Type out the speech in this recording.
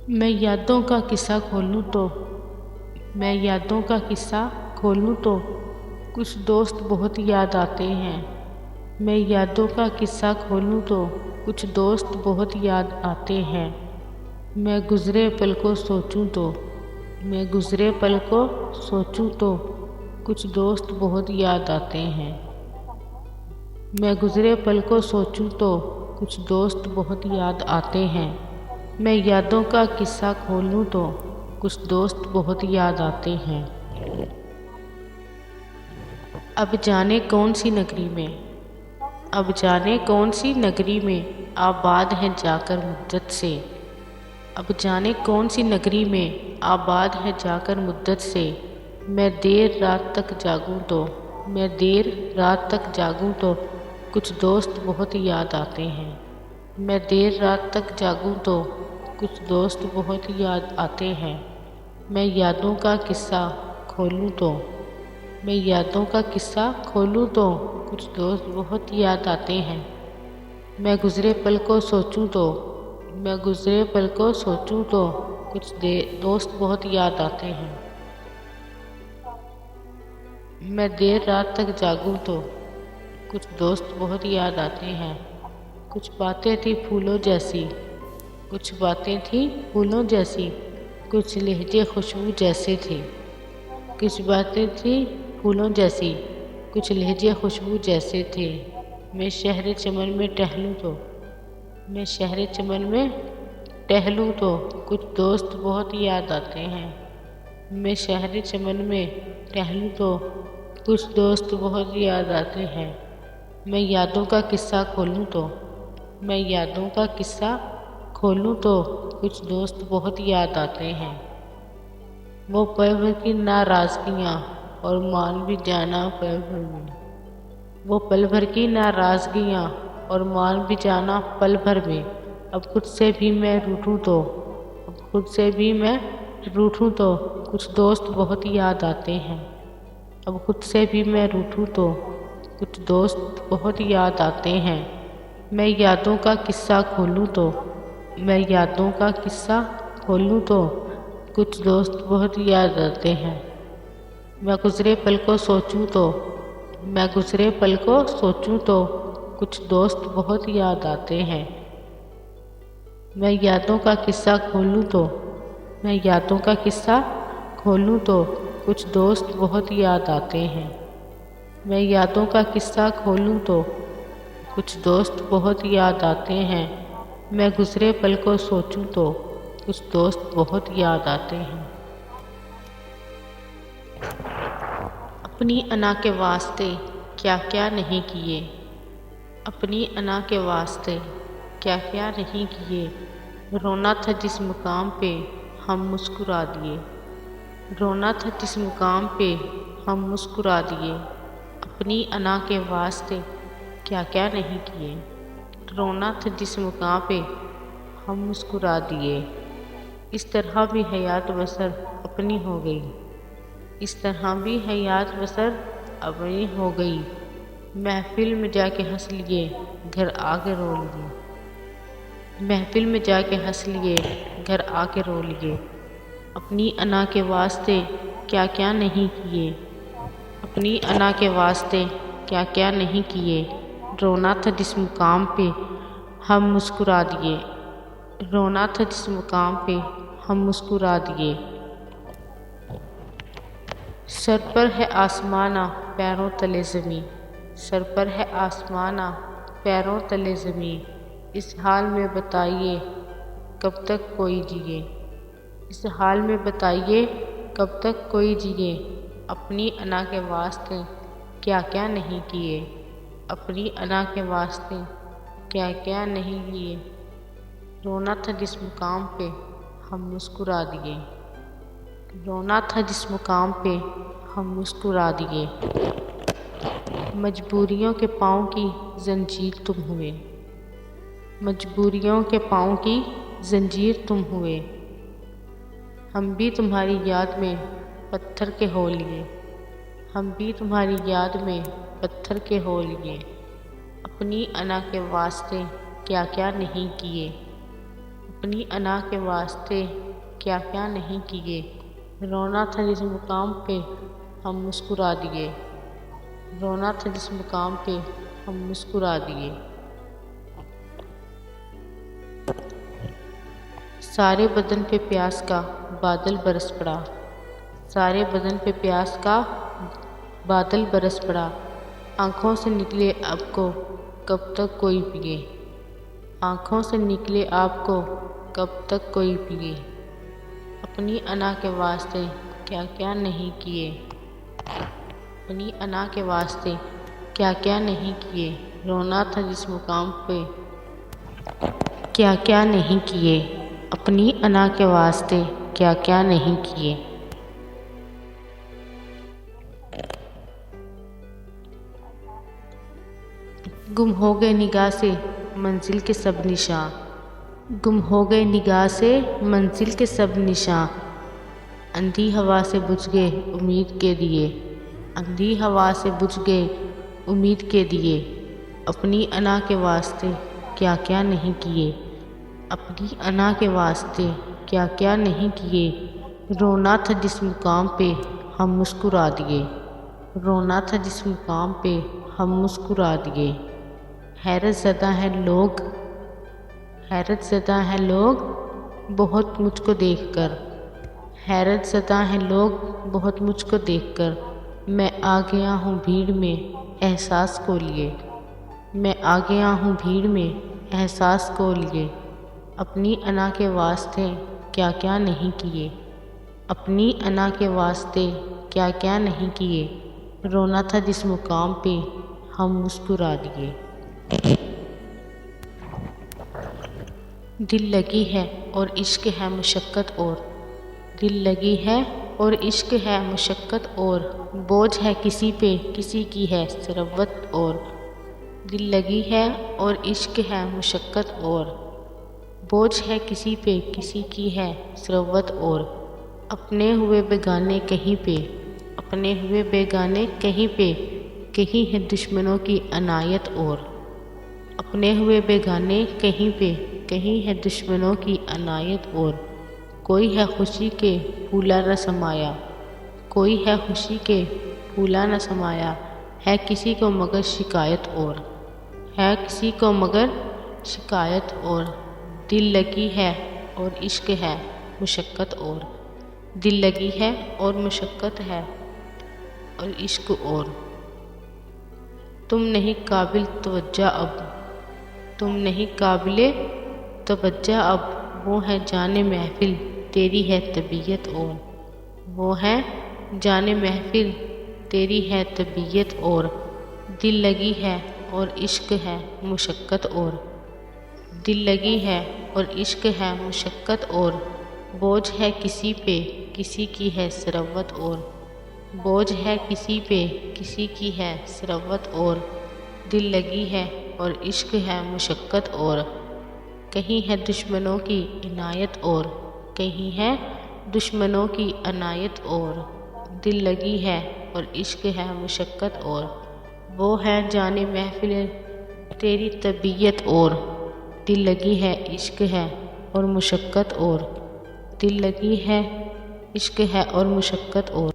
मैं यादों का किस्सा खोलूं तो मैं यादों का किस्सा खोलूं तो कुछ दोस्त बहुत याद आते हैं। मैं यादों का किस्सा खोलूं तो कुछ दोस्त बहुत याद आते हैं। मैं गुज़रे पल को सोचूं तो मैं गुज़रे पल को सोचूं तो कुछ दोस्त बहुत याद आते हैं। मैं गुज़रे पल को सोचूं तो कुछ दोस्त बहुत याद आते हैं। मैं यादों का किस्सा खोलूं तो कुछ दोस्त बहुत याद आते हैं। अब जाने कौन सी नगरी में अब जाने कौन सी नगरी में आबाद है जाकर मुद्दत से। अब जाने कौन सी नगरी में आबाद है जाकर मुद्दत से। मैं देर रात तक जागूं तो मैं देर रात तक जागूं तो कुछ दोस्त बहुत याद आते हैं। मैं देर रात तक जागूं तो कुछ दोस्त बहुत याद आते हैं। मैं यादों का किस्सा खोलूं तो मैं यादों का किस्सा खोलूं तो कुछ दोस्त बहुत याद आते हैं। मैं गुज़रे पल को सोचूं तो मैं गुज़रे पल को सोचूं तो कुछ दोस्त बहुत याद आते हैं। मैं देर रात तक जागूं तो कुछ दोस्त बहुत याद आते हैं। कुछ बातें थी फूलों जैसी कुछ बातें थी फूलों जैसी कुछ लहजे खुशबू जैसे थे। कुछ बातें थी फूलों जैसी कुछ लहजे खुशबू जैसे थे। मैं शहर चमन में टहलूं तो मैं शहर चमन में टहलूं तो कुछ दोस्त बहुत याद आते हैं। मैं शहर चमन में टहलूं तो कुछ दोस्त बहुत याद आते हैं। मैं यादों का किस्सा खोलूं तो मैं यादों का किस्सा खोलूं तो कुछ दोस्त बहुत याद आते हैं। वो पल भर की नाराज़गियाँ और मान भी जाना पल भर में वो पल भर की नाराज़गियाँ और मान भी जाना पल भर में। अब खुद से भी मैं रूठूं तो अब खुद से भी मैं रूठूं तो कुछ दोस्त बहुत याद आते हैं। अब खुद से भी मैं रूठूं तो कुछ दोस्त बहुत याद आते हैं। मैं यादों का किस्सा खोलूं तो मैं यादों का किस्सा खोलूं तो कुछ दोस्त बहुत याद आते हैं। मैं गुज़रे पल को सोचूं तो मैं गुज़रे पल को सोचूं तो कुछ दोस्त बहुत याद आते हैं। मैं यादों का किस्सा खोलूं तो मैं यादों का किस्सा खोलूं तो कुछ दोस्त बहुत याद आते हैं। मैं यादों का किस्सा खोलूं तो कुछ दोस्त बहुत याद आते हैं। मैं गुज़रे पल को सोचूं तो कुछ दोस्त बहुत याद आते हैं। अपनी अना के वास्ते क्या क्या नहीं किए अपनी अना के वास्ते क्या क्या नहीं किए। रोना था जिस मुकाम पे हम मुस्कुरा दिए रोना था जिस मुकाम पे हम मुस्कुरा दिए। अपनी अना के वास्ते क्या क्या नहीं किए। रोना था जिस मुकाम पे हम मुस्कुरा दिए। इस तरह भी हयात बसर अपनी हो गई इस तरह भी हयात बसर अपनी हो गई। महफिल में जाके हंस लिए घर आके रो लिए महफिल में जाके हंस लिए घर आके रो लिए। अपनी अना के वास्ते क्या क्या नहीं किए अपनी अना के वास्ते क्या क्या नहीं किए। रोना था जिस मुकाम पे हम मुस्कुरा दिए रोना था जिस मुकाम पे हम मुस्कुरा दिए। सर पर है आसमाना पैरों तले ज़मीं सर पर है आसमाना पैरों तले ज़मीं। इस हाल में बताइए कब तक कोई जिए इस हाल में बताइए कब तक कोई जिए। अपनी अना के वास्ते क्या क्या नहीं किए अपनी अना के वास्ते क्या क्या नहीं किए। रोना था जिस मुकाम पे हम मुस्कुरा दिए रोना था जिस मुकाम पे हम मुस्कुरा दिए। मजबूरियों के पाँव की जंजीर तुम हुए मजबूरियों के पाँव की जंजीर तुम हुए। हम भी तुम्हारी याद में पत्थर के हो लिए हम भी तुम्हारी याद में पत्थर के हो लिए। अपनी अना के वास्ते क्या क्या नहीं किए अपनी अना के वास्ते क्या क्या नहीं किए। रोना था जिस मुकाम पे हम मुस्कुरा दिए। रोना था जिस मुकाम पे हम मुस्कुरा दिए। सारे बदन पे प्यास का बादल बरस पड़ा। सारे बदन पे प्यास का बादल बरस पड़ा। आँखों से निकले आपको कब तक कोई पिए। आँखों से निकले आपको कब तक कोई पिए। अपनी अना के वास्ते क्या क्या नहीं किए। अपनी अना के वास्ते क्या क्या नहीं किए। रोना था जिस मुकाम पे क्या क्या नहीं किए। अपनी अना के वास्ते क्या क्या नहीं किए। गुम हो गए निगाह से मंजिल के सब निशान। गुम हो गए निगाह से मंजिल के सब निशान। अंधी हवा से बुझ गए उम्मीद के दिए। अंधी हवा से बुझ गए उम्मीद के दिए। अपनी अना के वास्ते क्या क्या नहीं किए। अपनी अना के वास्ते क्या क्या नहीं किए। रोना था जिस मुकाम पे हम मुस्कुरा दिए। रोना था जिस मुकाम पे हम मुस्कुरा दिए। हैरत ज़दा है लोग, हैरत ज़दा है लोग बहुत मुझको देखकर। हैरत ज़दा है लोग बहुत मुझको देखकर। मैं आ गया हूँ भीड़ में एहसास को लिए। मैं आ गया हूँ भीड़ में एहसास को लिए। अपनी अना के वास्ते क्या क्या नहीं किए। अपनी अना के वास्ते क्या क्या नहीं किए। रोना था जिस मुकाम पे हम मुस्कुरा दिए। दिल लगी है और इश्क है मुशक्क़त और। दिल लगी है और इश्क है मुशक्क़त और। बोझ है किसी पे किसी की है सरवत और। दिल लगी है और इश्क है मुशक्क़त और। बोझ है किसी पे किसी की है सरवत और। अपने हुए बेगाने कहीं पे, अपने हुए बेगाने कहीं पे, कहीं है दुश्मनों की अनायत और। अपने हुए बेगाने कहीं पे, कहीं है दुश्मनों की अनायत और। कोई है खुशी के फूला न समाया। कोई है खुशी के फूला न समाया। है किसी को मगर शिकायत और। है किसी को मगर शिकायत और। दिल लगी है और इश्क है मुशक्क़त और। दिल लगी है और मुशक्क़त है और इश्क और। तुम नहीं काबिल तवज्जा अब, तुम नहीं काबिले तवज्जा अब। वो है जाने महफिल तेरी है तबीयत और। वो है जाने महफिल तेरी है तबीयत और। दिल लगी है और इश्क है मुशक्क़त और। दिल लगी है और इश्क है मुशक्क़त और। बोझ है किसी पे किसी की है सरवत और। बोझ है किसी पे किसी की है सरवत और। दिल लगी है और इश्क है मुशक्क़त और। कहीं है दुश्मनों की इनायत और। कहीं है दुश्मनों की अनायत और। दिल लगी है और इश्क है मुशक्क़त और। वो है जाने महफिल तेरी तबीयत और। दिल लगी है इश्क है और मुशक्क़त और। दिल लगी है इश्क है और मुशक्क़त और।